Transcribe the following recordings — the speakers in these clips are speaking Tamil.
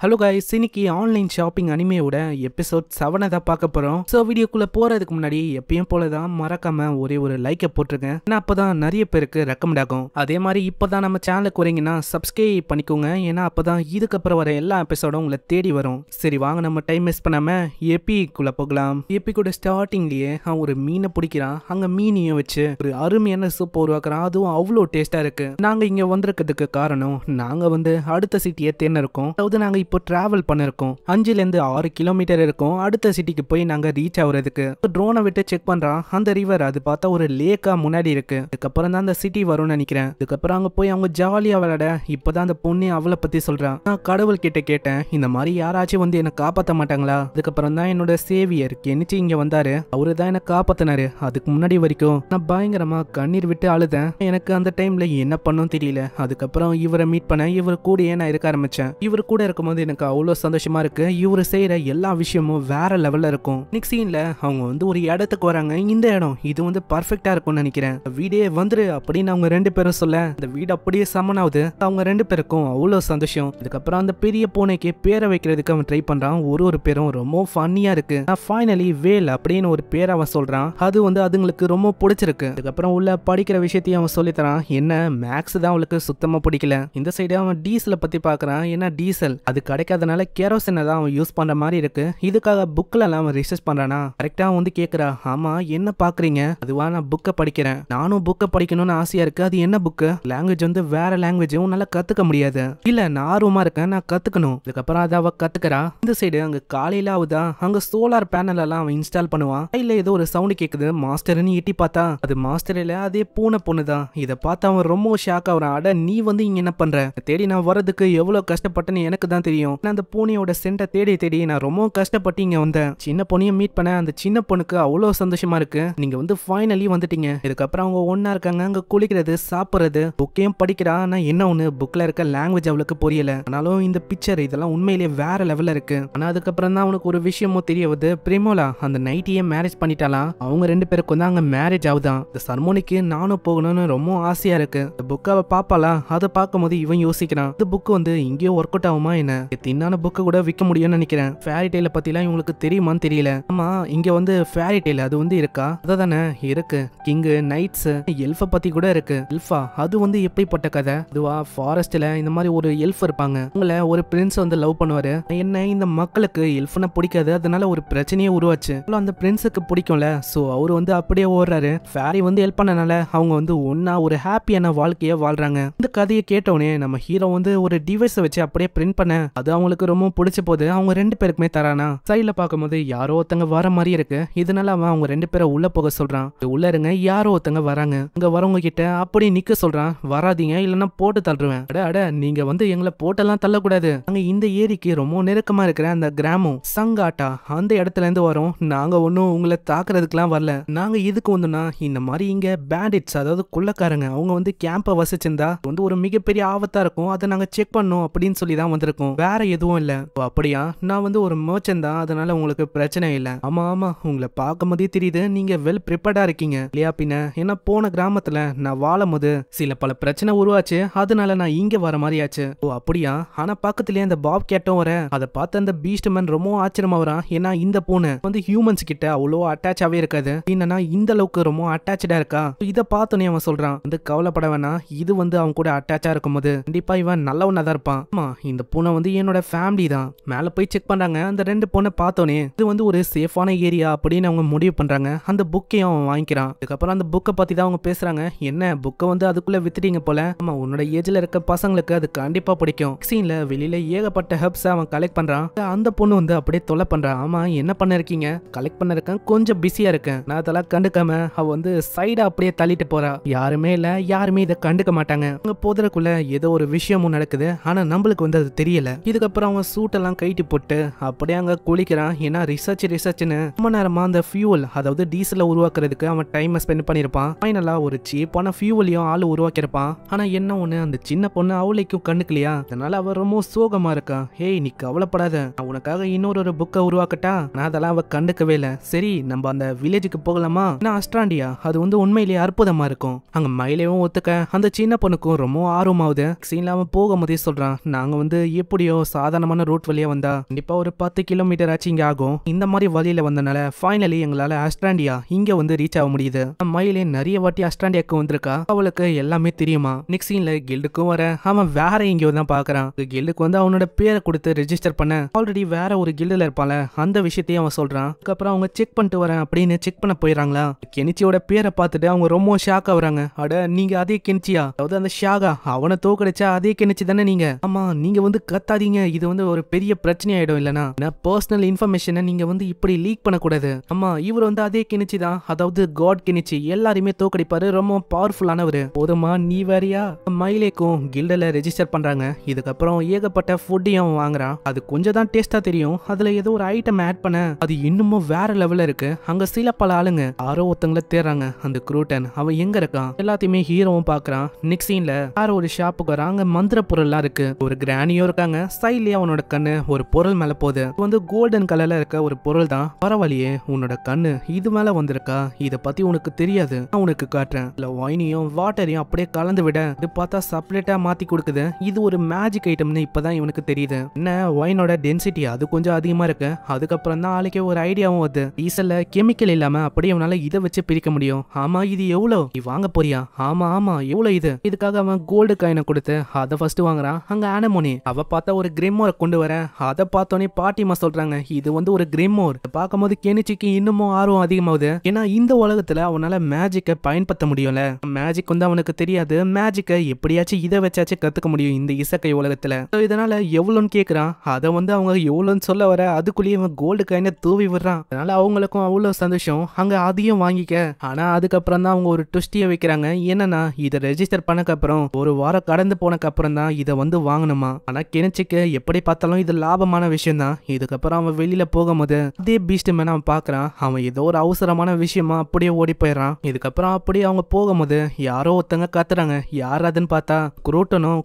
ஹலோ கைஸ், இன்னைக்கு ஆன்லைன் ஷாப்பிங் அனிமையோட எபிசோட் 7 தான் பார்க்க போறோம். ஸோ வீடியோக்குள்ள போறதுக்கு முன்னாடி எப்பயும் போலதான் மறக்காம ஒரே ஒரு லைக்கை போட்டிருக்கேன். ஏன்னா அப்பதான் நிறைய பேருக்கு ரெக்கமெண்ட் ஆகும். அதே மாதிரி இப்பதான் நம்ம சேனலுக்கு வரீங்கன்னா சப்ஸ்கிரைப் பண்ணிக்கோங்க. ஏன்னா அப்பதான் இதுக்கப்புறம் வர எல்லா எபிசோடும் உங்களை தேடி வரும். சரி வாங்க, நம்ம டைம் வேஸ்ட் பண்ணாம எபிக்குள்ள போகலாம். எபிக்கோட ஸ்டார்டிங்லயே அவன் ஒரு மீனை பிடிக்கிறான். அங்க மீனையும் வச்சு ஒரு அருமையான சூப் உருவாக்குறான். அதுவும் அவ்வளோ டேஸ்டா இருக்கு. நாங்க இங்க வந்திருக்கிறதுக்கு காரணம், நாங்க வந்து அடுத்த சிட்டியை தேர்ந்தெடுக்கோம். அதாவது நாங்க இப்போ டிராவல் பண்ணிருக்கோம். 5 to 6 கிலோமீட்டர் இருக்கும் அடுத்த சிட்டிக்கு போய் நாங்க ரீச் ஆகுறதுக்கு. ட்ரோனை விட்டு செக் பண்றான். அந்த ரிவர் அது பார்த்தா ஒரு லேக்கா முன்னாடி இருக்கு. அதுக்கப்புறம் தான் அந்த சிட்டி வரும்னு நினைக்கிறேன். அதுக்கப்புறம் அங்க போய் அவங்க ஜாலியா விளையாட இப்பதான் அந்த பொண்ணு அவளை பத்தி சொல்றான். நான் கடவுள் கிட்ட கேட்டேன், இந்த மாதிரி யாராச்சும் வந்து என்ன காப்பாத்த மாட்டாங்களா? அதுக்கப்புறம் தான் என்னோட சேவியர் கெனிச்சு இங்க வந்தாரு. அவரு தான் என்ன காப்பாத்தினாரு. அதுக்கு முன்னாடி வரைக்கும் நான் பயங்கரமா கண்ணீர் விட்டு அழுதேன். எனக்கு அந்த டைம்ல என்ன பண்ணும் தெரியல. அதுக்கப்புறம் இவரை மீட் பண்ண இவர் கூடயே நான் இருக்க ஆரம்பிச்சேன். இவர் கூட இருக்கும்போது எனக்கு அவ்வளவு சந்தோஷமா இருக்கு. இவரு செய்யற எல்லா விஷயமும் வேற லெவல்ல இருக்கும். நெக்ஸ்ட் சீன்ல அவங்க வந்து ஒரு இடத்துக்கு வராங்க. இந்த இடம் இது வந்து பர்ஃபெக்டா இருக்கும்னு நினைக்கிறேன். வீடே வந்துரு அப்படின்னு அவங்க 2 பேரும் சொல்ல அந்த வீடு அப்படியே சமனாவது. அவங்க 2 பேருக்கும் அவ்வளவு சந்தோஷம். அதுக்கப்புறம் அந்த பெரிய பூனைக்கு பேரை வைக்கிறதுக்கு அவன் ட்ரை பண்றான். ஒரு பேரும் ரொம்ப ஃபன்னியா இருக்கு. ஃபைனலி வேல் அப்படின்னு ஒரு பேரை அவன் சொல்றான். அது வந்து அதுங்களுக்கு ரொம்ப பிடிச்சிருக்கு. அதுக்கப்புறம் உள்ள படிக்கிற விஷயத்தையும் அவன் சொல்லித்தரான். என்ன மேக்ஸ் தான் அவளுக்கு சுத்தமா பிடிக்கல. இந்த சைடு அவன் டீசலை பத்தி பாக்குறான். ஏன்னா டீசல் அது கிடைக்காதனால கெரோசினை தான் அவன் யூஸ் பண்ற மாதிரி இருக்கு. இதுக்காக புக்ல எல்லாம் அவன் ரிசர்ச் பண்றானா. கரெக்டா வந்து கேக்குறா, ஆமா என்ன பாக்குறீங்க? அதுவா நான் புக்கை படிக்கிறேன். நானும் புக்கை படிக்கணும்னு ஆசையா இருக்கு. அது என்ன புக்கு? லாங்குவேஜ் வந்து வேற லாங்குவேஜ் உன்னால கத்துக்க முடியாது. இல்ல நான் ஆர்வமா இருக்கேன், நான் கத்துக்கணும். அதுக்கப்புறம் அதை அவ கத்துக்கிறா. இந்த சைடு அங்க காலையில ஆகுதா அங்க சோலார் பேனல் எல்லாம் அவன் இன்ஸ்டால் பண்ணுவான். இல்ல ஏதோ ஒரு சவுண்ட் கேக்குது. மாஸ்டர்னு எட்டி பார்த்தா அது மாஸ்டர் இல்ல, அதே பூனை பொண்ணுதான். இதை பார்த்து அவன் ரொம்ப ஷாக் ஆகுறான். அட நீ வந்து இங்க என்ன பண்ற? தேடி நான் வர்றதுக்கு எவ்வளவு கஷ்டப்பட்டேன்னு எனக்கு தான் தெரியும். அந்த பூனையோட சென்டை தேடி நான் ரொம்ப கஷ்டப்பட்டு இங்க வந்தேன். சின்ன பொண்ணையும் மீட் பண்ண அந்த சின்ன பொண்ணுக்கு அவ்வளவு சந்தோஷமா இருக்கு. நீங்க வந்து ஃபைனலி வந்துட்டீங்க. இதுக்கப்புறம் அவங்க ஒன்னா இருக்காங்க. அங்க குளிக்கிறது சாப்பிடுறது புக்கையும் படிக்கிறா. ஆனா என்ன ஒண்ணு, புக்ல இருக்க லாங்குவேஜ் அவளுக்கு புரியல. ஆனாலும் இந்த பிக்சர் இதெல்லாம் உண்மையிலேயே வேற லெவல்ல இருக்கு. ஆனா அதுக்கப்புறம் தான் அவனுக்கு ஒரு விஷயமும் தெரிய வருது. பிரிமோலா அந்த நைட்டியே மேரேஜ் பண்ணிட்டாலாம். அவங்க 2 பேருக்கும் தான் அங்க மேரேஜ் ஆகுதான். இந்த சர்மோனிக்கு நானும் போகணும்னு ரொம்ப ஆசையா இருக்கு. இந்த புக்கை அவ பாப்பாளா. அதை பார்க்கும் போது இவன் யோசிக்கிறான், இந்த புக் வந்து இங்கேயோ ஒர்க் அவுட் ஆகுமா என்ன? தின்னான புக்கு கூட விற்க முடியும்னு நினைக்கிறேன். ஃபேரி டெய்ல பத்திலாம் இவங்களுக்கு தெரியுமான்னு தெரியல. ஆமா இங்க வந்து ஃபேரி டெய்ல் அது வந்து இருக்கா? அதானே இருக்கு. கிங்கு நைட்ஸ் எல்ஃப பத்தி கூட இருக்கு. எல்ஃபா அது வந்து எப்படிப்பட்ட கதை? அதுவா ஃபாரஸ்ட்ல இந்த மாதிரி ஒரு எல்ஃப் இருப்பாங்க. உங்களை ஒரு பிரின்ஸ் வந்து லவ் பண்ணுவாரு. என்ன இந்த மக்களுக்கு எல்ஃப்னா பிடிக்காது. அதனால ஒரு பிரச்சனையே உருவாச்சு. அந்த பிரின்ஸுக்கு பிடிக்கும்ல. சோ அவரு வந்து அப்படியே ஓடுறாரு. ஃபேரி வந்து ஹெல்ப் பண்ணனால அவங்க வந்து ஒன்னா ஒரு ஹாப்பியான வாழ்க்கைய வாழ்றாங்க. இந்த கதையை கேட்டோடனே நம்ம ஹீரோ வந்து ஒரு டிவைஸை வச்சு அப்படியே பிரிண்ட் பண்ண அது அவங்களுக்கு ரொம்ப பிடிச்ச போது அவங்க 2 பேருக்குமே தரானா. சைட்ல பார்க்கும்போது யாரோ ஒருத்தங்க வர மாதிரி இருக்கு. இதனால அவன் அவங்க 2 பேரை உள்ள போக சொல்றான். உள்ள இருங்க, யாரோ ஒருத்தங்க வராங்க. அங்க வரவங்க கிட்ட அப்படி நிக்க சொல்றான். வராதீங்க இல்லன்னா போட்டு தள்ளுவேன். அட நீங்க வந்து எங்களை போட்டெல்லாம் தள்ளக்கூடாது. அங்க இந்த ஏரிக்கு ரொம்ப நெருக்கமா இருக்கிற அந்த கிராமம் சங்காட்டா அந்த இடத்துல இருந்து வரோம். நாங்க ஒன்னும் உங்களை தாக்குறதுக்குலாம் வரல. நாங்க இதுக்கு வந்தோம்னா இந்த மாதிரி இங்க பேண்டிட்ஸ் அதாவது கொள்ளக்காரங்க அவங்க வந்து கேம்ப வசிச்சிருந்தா வந்து ஒரு மிகப்பெரிய ஆபத்தா இருக்கும். அதை நாங்க செக் பண்ணோம் அப்படின்னு சொல்லி தான் வந்திருக்கோம். வேற எதுவும் இல்ல. அப்படியா? நான் வந்து ஒரு மர்ச்சன்ட் தான். அதனால உங்களுக்கு பிரச்சனை இல்ல. ஆமா உங்களை பார்க்கும் போதே தெரியுது நீங்க வெல் ப்ரிப்பேர்டா இருக்கீங்க இல்லையா? பின்ன ஏன்னா போன கிராமத்துல நான் வாழும் போது சில பல பிரச்சனை உருவாச்சு. அதனால நான் இங்க வர மாதிரி ஆச்சு. ஓ அப்படியா? ஆனா பக்கத்துலயே அந்த பாப் கேட்டும் வர அதை பார்த்து அந்த பீஸ்ட் மேன் ரொம்ப ஆச்சரியமா வரான். ஏன்னா இந்த பூனை வந்து ஹியூமன்ஸ் கிட்ட அவ்வளோ அட்டாச்சாவே இருக்காது. என்னன்னா இந்த அளவுக்கு ரொம்ப அட்டாச்சா இருக்கா. இதை பார்த்தோன்னே அவன் சொல்றான், வந்து கவலைப்பட வேணாம். இது வந்து அவன் கூட அட்டாச்சா இருக்கும்போது கண்டிப்பா இவன் நல்லவனா தான் இருப்பான். ஆமா இந்த பூனை வந்து என்னோட ஃபேமிலி தான். மேல போய் செக் பண்றாங்க. அந்த 2 பொண்ணை பார்த்தோன்னே இது வந்து ஒரு சேஃபான ஏரியா அப்படின்னு அவங்க முடிவு பண்றாங்க. அந்த புக்கையும் அவன் வாங்கிக்கிறான். அதுக்கப்புறம் அந்த புக்கை பத்தி தான் அவங்க பேசுறாங்க. என்ன புக்கை வந்து அதுக்குள்ள வித்துட்டீங்க போல. ஆமா உன்னோட ஏஜ்ல இருக்க பசங்களுக்கு அது கண்டிப்பா பிடிக்கும். சீன்ல வெளியில ஏகப்பட்ட ஹெப்ஸ் அவன் கலெக்ட் பண்றான். அந்த பொண்ணு வந்து அப்படியே தொலை பண்றான். ஆமா என்ன பண்ண இருக்கீங்க? கலெக்ட் பண்ண இருக்கேன், கொஞ்சம் பிஸியா இருக்கேன். நான் அதெல்லாம் கண்டுக்காம அவ வந்து சைடா அப்படியே தள்ளிட்டு போறா. யாருமே இல்ல, யாருமே இதை கண்டுக்க மாட்டாங்க. அங்க போதற்குள்ள ஏதோ ஒரு விஷயமும் நடக்குது. ஆனா நம்மளுக்கு வந்து அது தெரியல. இதுக்கப்புறம் அவன் சூட்டெல்லாம் கைட்டி போட்டு அப்படியே அங்க குளிக்கிறான். ஏன்னா ரிசர்ச்னு ரொம்ப நேரமா அந்த ஃபியூவல் அதாவது டீசலை உருவாக்குறதுக்கு அவன் டைம் ஸ்பெண்ட் பண்ணிருப்பான். ஃபைனலா ஒரு சீப்பான ஃபியூவலையும் ஆளு உருவாக்கிருப்பான். ஆனா என்ன ஒண்ணு, அந்த சின்ன பொண்ணு அவளைக்கும் கண்டுக்கலையா. அதனால அவ ரொம்ப சோகமா இருக்கா. ஹேய் நீ கவலைப்படாத, நான் உனக்காக இன்னொரு புக்கை உருவாக்கட்டா. நான் அதெல்லாம் அவ கண்டுக்கவே இல்ல. சரி நம்ம அந்த வில்லேஜுக்கு போகலாமா? நான் அஸ்ட்ராண்டியா அது வந்து உண்மையிலேயே அற்புதமா இருக்கும். அங்க மயிலையும் ஒத்துக்க அந்த சின்ன பொண்ணுக்கும் ரொம்ப ஆர்வமாவுது. சீன்ல அவன் போகும்போதே சொல்றான், நாங்க வந்து எப்படியோ எங்கேயோ சாதாரணமான ரூட் வழியா வந்தா கண்டிப்பா ஒரு 10 கிலோமீட்டர் ஆச்சு இங்க ஆகும். இந்த மாதிரி வழியில வந்தனால ஃபைனலி எங்களால அஸ்ட்ராண்டியா இங்க வந்து ரீச் ஆக முடியுது. மயிலே நிறைய வாட்டி அஸ்ட்ராண்டியாக்கு வந்திருக்கா. அவளுக்கு எல்லாமே தெரியுமா. நெக்ஸ்ட் சீன்ல கில்டுக்கும் வர அவன் வேற எங்கேயோ தான் பாக்குறான். கில்டுக்கு வந்து அவனோட பேரை கொடுத்து ரெஜிஸ்டர் பண்ண ஆல்ரெடி வேற ஒரு கில்டுல இருப்பால அந்த விஷயத்தையும் அவன் சொல்றான். அதுக்கப்புறம் அவங்க செக் பண்ணிட்டு வரேன் அப்படின்னு செக் பண்ண போயிடறாங்களா. கெனிச்சியோட பேரை பார்த்துட்டு அவங்க ரொம்ப ஷாக் ஆகுறாங்க. அட நீங்க அதே கெனிச்சியா, அதாவது அந்த ஷாகா அவனை தோக்கடிச்சா அதே கெனிச்சி தானே நீங்க. ஆமா நீங்க வந்து கத்தாதீங்க, இது வந்து ஒரு பெரிய பிரச்சனை ஆயிடும். இல்லனா பர்சனல் இன்ஃபர்மேஷனை நீங்க வந்து இப்படி லீக் பண்ணக்கூடாது. ஆமா இவர் வந்து அதே கெனிச்சி தான், அதாவது காட் கெனிச்சி, எல்லாருமே தோக்கடிப்பாரு, ரொம்ப பவர்ஃபுல்லானவரு. போதுமா நீ வேறியா. மயிலேக்கும் கில்டல ரெஜிஸ்டர் பண்றாங்க. இதுக்கப்புறம் ஏகப்பட்ட ஃபுட்டையும் வாங்குறான். அது கொஞ்சம் தான் டேஸ்டா தெரியும். அதுல ஏதோ ஒரு ஐட்டம் ஆட் பண்ண அது இன்னமும் வேற லெவல்ல இருக்கு. அங்க சில பல ஆளுங்க யாரோ ஒருத்தங்கள தேடுறாங்க. அந்த குரூட்டன் அவன் எங்க இருக்கான் எல்லாத்தையுமே ஹீரோவும் பாக்குறான். நெக்ஸ்ட் சீன்ல வேற ஒரு ஷாப்புக்கு வராங்க. மந்திர பொருள்லாம் இருக்கு. ஒரு கிரானியும் இருக்காங்க. சைட்லயே அவனோட கண்ணு ஒரு பொருள் மேல போகுது. வந்து கோல்டன் கலர்ல இருக்க ஒரு பொருள் தான். பரவாயில்லையே உன்னோட கண்ணு இது மேல வந்திருக்கா, இத பத்தி உனக்கு தெரியாது, நான் உனக்கு காட்டுறேன். இல்ல வைனையும் வாட்டரையும் அப்படியே கலந்து விட இது பார்த்தா செப்பரேட்டா மாத்தி கொடுக்குது. இது ஒரு மேஜிக் ஐட்டம்னு இப்பதான் இவனுக்கு தெரியுது. என்ன வைனோட டென்சிட்டி அது கொஞ்சம் அதிகமா இருக்கு. அதுக்கப்புறம் தான் ஆளுக்கே ஒரு ஐடியாவும் வருது. டீசல்ல கெமிக்கல் இல்லாம அப்படியே அவனால இதை வச்சு பிரிக்க முடியும். ஆமா இது எவ்வளவு, நீ வாங்க போறியா. ஆமா ஆமா எவ்வளவு இது. இதுக்காக அவன் கோல்டு காயினை கொடுத்து அதை ஃபர்ஸ்ட் வாங்குறான். அங்க ஆனமோனி அவ பார்த்தா ஒரு கிரிமோரை கொண்டு வர. அதை பார்த்தோன்னே பாட்டிமா சொல்றாங்க இது வந்து ஒரு கிரிமோர். பார்க்கும்போது கெனிச்சிக்கு இன்னமும் ஆர்வம் அதிகமாகுது. ஏன்னா இந்த உலகத்துல அவனால மேஜிக்கை பயன்படுத்த முடியும்ல. மேஜிக் வந்து அவனுக்கு தெரியாது. மேஜிக்கை எப்படியாச்சும் இதை வச்சாச்சும் கத்துக்க முடியும் இந்த இசக்கை உலகத்துல. இதனால எவ்வளோன்னு கேக்குறான். அதை வந்து அவங்க எவ்வளோன்னு சொல்ல வர அதுக்குள்ளேயே அவன் கோல்டு காயினை தூவி விடுறான். அதனால அவங்களுக்கும் அவ்வளவு சந்தோஷம். அங்க அதையும் வாங்கிக்க. ஆனா அதுக்கப்புறம் தான் அவங்க ஒரு ட்விஸ்டியை வைக்கிறாங்க. என்னன்னா இதை ரெஜிஸ்டர் பண்ணக்கு அப்புறம் ஒரு வாரம் கடந்து போனக்கு அப்புறம் தான் இதை வந்து வாங்கணுமா. ஆனா கெனிச்சிக்கு எப்படி பார்த்தாலும் இது லாபமான விஷயம் தான். இதுக்கப்புறம் அவன் வெளியில போகும்போது அதே பீஸ்ட் மேன் அவன் பாக்குறான். அவன் ஏதோ ஒரு அவசரமான விஷயமா அப்படியே ஓடி போயிடறான். இதுக்கப்புறம் அப்படியே அவங்க போகும்போது யாரோ ஒருத்தங்க கத்துறாங்க. யார் அதுன்னு பார்த்தா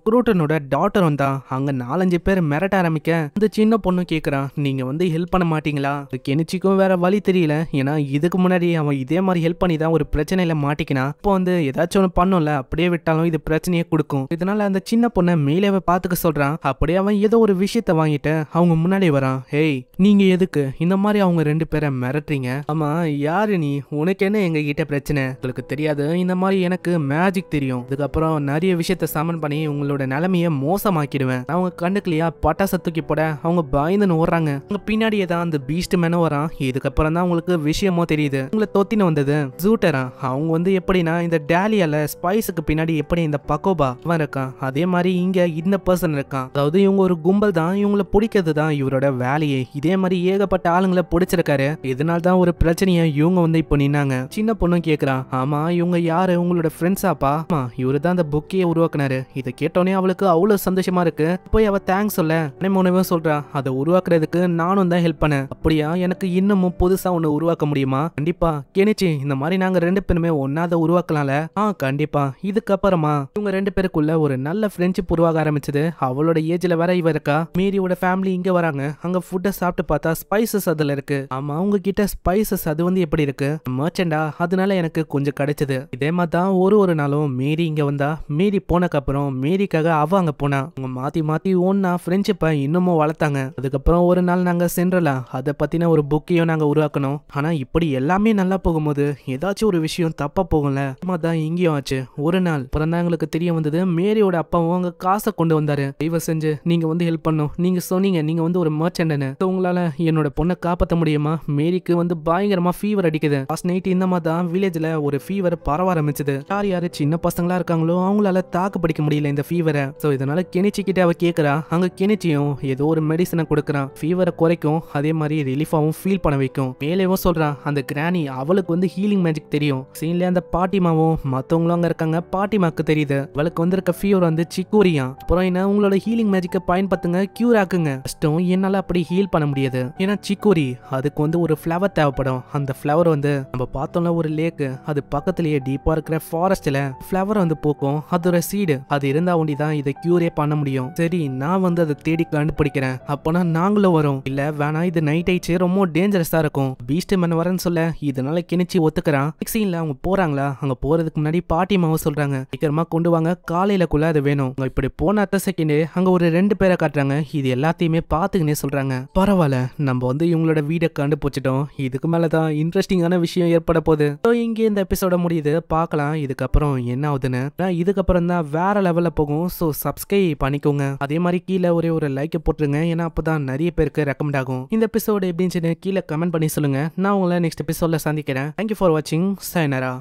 குரூட்டனோட டாட்டரும் தான். அங்க 4-5 பேர் மிரட்ட ஆரம்பிக்க அந்த சின்ன பொண்ணு கேக்குறான் நீங்க வந்து ஹெல்ப் பண்ண மாட்டீங்களா. கெனிச்சிக்கும் வேற வழி தெரியல. ஏன்னா இதுக்கு முன்னாடி அவன் இதே மாதிரி ஹெல்ப் பண்ணி தான் ஒரு பிரச்சனையில மாட்டிக்கினான். இப்போ வந்து ஏதாச்சும் ஒன்று பண்ணும்ல, அப்படியே விட்டாலும் இது பிரச்சனையே கொடுக்கும். இதனால அந்த சின்ன பொண்ணை மேலேவே பாத்துக்க சொல்றான். அப்படியே அவன் ஏதோ ஒரு விஷயத்த வாங்கிட்டு அவங்க முன்னாடி வரான். ஹேய் நீங்க எதுக்கு இந்த மாதிரி அவங்க 2 பேரை மிரட்டுறீங்க. ஆமா யாரு நீ, உனக்கு என்ன எங்க கிட்ட பிரச்சனை. உங்களுக்கு தெரியாது இந்த மாதிரி எனக்கு மேஜிக் தெரியும். இதுக்கப்புறம் நிறைய விஷயத்த சமன் பண்ணி உங்களோட நிலைமைய மோசமாக்கிடுவேன். அவங்க கண்டுக்கலையா பட்டாசை தூக்கி போட அவங்க பயந்துன்னு ஓடுறாங்க. அவங்க பின்னாடியே தான் அந்த பீஸ்ட் மேனும் வரான். இதுக்கப்புறம் தான் உங்களுக்கு விஷயமோ தெரியுது. உங்களை தொத்தின வந்தது ஜூட்டரா. அவங்க வந்து எப்படின்னா இந்த டேலியால ஸ்பைஸுக்கு பின்னாடி எப்படி இந்த பக்கோபா அவன் இருக்கான், அதே மாதிரி இங்க இந்த பர்சன் இருக்கான். அதாவது இவங்க ஒரு கும்பல் தான். இவங்களை பிடிக்கிறது தான் இவரோட வேலையே. இதே மாதிரி ஏகப்பட்ட ஆளுங்களை பிடிச்சிருக்காரு. இதனால தான் ஒரு பிரச்சனையை இவங்க வந்து இப்போ நின்னாங்க. சின்ன பொண்ணும் கேக்குறான். ஆமா இவங்க யாரு, உங்களோட ஃப்ரெண்ட்ஸாப்பா. ஆமா இவரு தான் அந்த புக்கையை உருவாக்குனாரு. இதை கேட்டோன்னே அவளுக்கு அவ்வளவு சந்தோஷமா இருக்கு. போய் அவ தேங்க்ஸ் சொல்ல உணவே சொல்றா. அதை உருவாக்குறதுக்கு நானும் தான் ஹெல்ப் பண்ணேன். அப்படியா எனக்கு இன்னமும் புதுசா ஒண்ணு உருவாக்க முடியுமா. கண்டிப்பா கெனிச்சி இந்த மாதிரி நாங்க 2 பேருமே ஒன்னா அதை உருவாக்கலாம்ல. கண்டிப்பா. இதுக்கப்புறமா இவங்க 2 பேருக்குள்ள ஒரு நல்ல ஃப்ரெண்ட்ஷிப் உருவாக ஆரம்பிச்சது. அவளோட ஏஜ்ல வேற இவ இருக்கா. மேரியோட ஃபேமிலி இங்க வராங்க. அங்க ஃபுட்டை சாப்பிட்டு பார்த்தா ஸ்பைசஸ் அதுல இருக்கு. ஆமா அவங்க கிட்ட ஸ்பைசஸ் அது வந்து எப்படி இருக்கு மர்ச்சண்டா, அதனால எனக்கு கொஞ்சம் கிடைச்சது. இதே மாதிரி தான் ஒரு நாளும் மேரி இங்க வந்தா. மேரி போனக்கு அப்புறம் மேரிக்காக அவ அங்க போனா. அவங்க மாத்தி மாத்தி ஒன்னா ஃப்ரெண்ட்ஷிப்பை இன்னமும் வளர்த்தாங்க. அதுக்கப்புறம் ஒரு நாள் நாங்க சென்றலாம் அதை பத்தின ஒரு புக்கையும் நாங்க உருவாக்கணும். ஆனா இப்படி எல்லாமே நல்லா போகும்போது ஏதாச்சும் ஒரு விஷயம் தப்பா போகும்ல. தான் இங்கேயும் ஆச்சு. ஒரு நாள் அப்புறம் தான் எங்களுக்கு தெரிய வந்தது மேரியோட அப்பாவும் அங்க காசை கொண்டு வந்தாரு. தயவு செஞ்சு நீங்க வந்து ஹெல்ப் பண்ணும். நீங்க சொன்னீங்க நீங்க வந்து ஒரு மர்ச்சன்ட்னு. உங்களால என்னோட பொண்ணை காப்பாற்ற முடியுமா. மேரிக்கு வந்து பயங்கரமா ஃபீவர் அடிக்குது. லாஸ்ட் நைட் இந்த மாதிரி தான் வில்லேஜ்ல ஒரு ஃபீவர் பரவ ஆரம்பிச்சது. யாரு சின்ன பசங்களா இருக்காங்களோ அவங்களால தாக்கு பிடிக்க முடியல இந்த ஃபீவரை. சோ இதனால கெனிச்சி கிட்ட அவ கேக்குறா. அங்க கெனிச்சியும் ஏதோ ஒரு மெடிசனை கொடுக்கறான். ஃபீவரை குறைக்கும், அதே மாதிரி ரிலீஃபாவும் ஃபீல் பண்ண வைக்கும். மேலேவும் சொல்றான் அந்த கிரானி அவளுக்கு வந்து ஹீலிங் மேஜிக் தெரியும். சீன்ல அந்த பாட்டிமாவும் மத்தவங்களும் அங்க இருக்காங்க. பாட்டிமாக்கு தெரியுது அவளுக்கு வந்திருக்க ஃபீவர் வந்து சிக்கூரியா. அப்புறம் என்ன உங்களோட ஹீலிங் மேஜிக்கை பயன்படுத்துங்க, கியூர் ஆக்குங்க. கஷ்டம் என்னால அப்படி ஹீல் பண்ண முடியாது. ஏன்னா சிக்கூரி அதுக்கு வந்து ஒரு ஃபிளவர் தேவைப்படும். அந்த ஃபிளவர் வந்து நம்ம பார்த்தோம்ல ஒரு லேக், அது பக்கத்திலேயே டீப்பா இருக்கிற ஃபாரஸ்ட்ல ஃபிளவர் வந்து பூக்கும். அதோட சீடு அது இருந்தா ஒண்டிதான் இதை கியூரே பண்ண முடியும். சரி நான் வந்து அதை தேடி கண்டுபிடிக்கிறேன். அப்போனா நாங்களும் வரும். இல்ல வேணா இது நைட் ஆயிடுச்சு, ரொம்ப டேஞ்சரஸா இருக்கும். பீஸ்ட் மேன் வரேன்னு சொல்ல இதனால கெனிச்சி ஒத்துக்கிறான். சீன்ல அவங்க போறாங்களா. அங்க போறதுக்கு முன்னாடி பாட்டிமாவும் சொல்றாங்க சீக்கிரமா கொண்டு வாங்க, காலையிலக்குள்ள அது வேணும். இப்படி போன அடுத்த செகண்டே அங்க ஒரு 2 பேரை காட்டுறாங்க. இது எல்லாத்தையுமே பார்த்துக்கினே சொல்றாங்க, பரவாயில்ல நம்ம வந்து இவங்களோட வீடை கண்டுபிடிச்சிட்டோம், இதுக்கு மேலதான் இன்ட்ரெஸ்டிங்கான விஷயம் ஏற்பட போகுது. ஸோ இங்கே இந்த எபிசோட முடியுது. பார்க்கலாம் இதுக்கப்புறம் என்ன ஆகுதுன்னு. இதுக்கப்புறம் தான் வேற லெவல்ல போகும். ஸோ சப்ஸ்கிரைப் பண்ணிக்கோங்க. அதே மாதிரி கீழே ஒரே ஒரு லைக் போட்டுருங்க, ஏன்னா அப்பதான் நிறைய பேருக்கு ரெக்கமெண்ட் ஆகும். இந்த எபிசோடு எப்படின்னு கீழே கமெண்ட் பண்ணி சொல்லுங்க. நான் உங்களை நெக்ஸ்ட் எபிசோட்ல சந்திக்கிறேன். தேங்க்யூ ஃபார் வாட்சிங். சைனரா.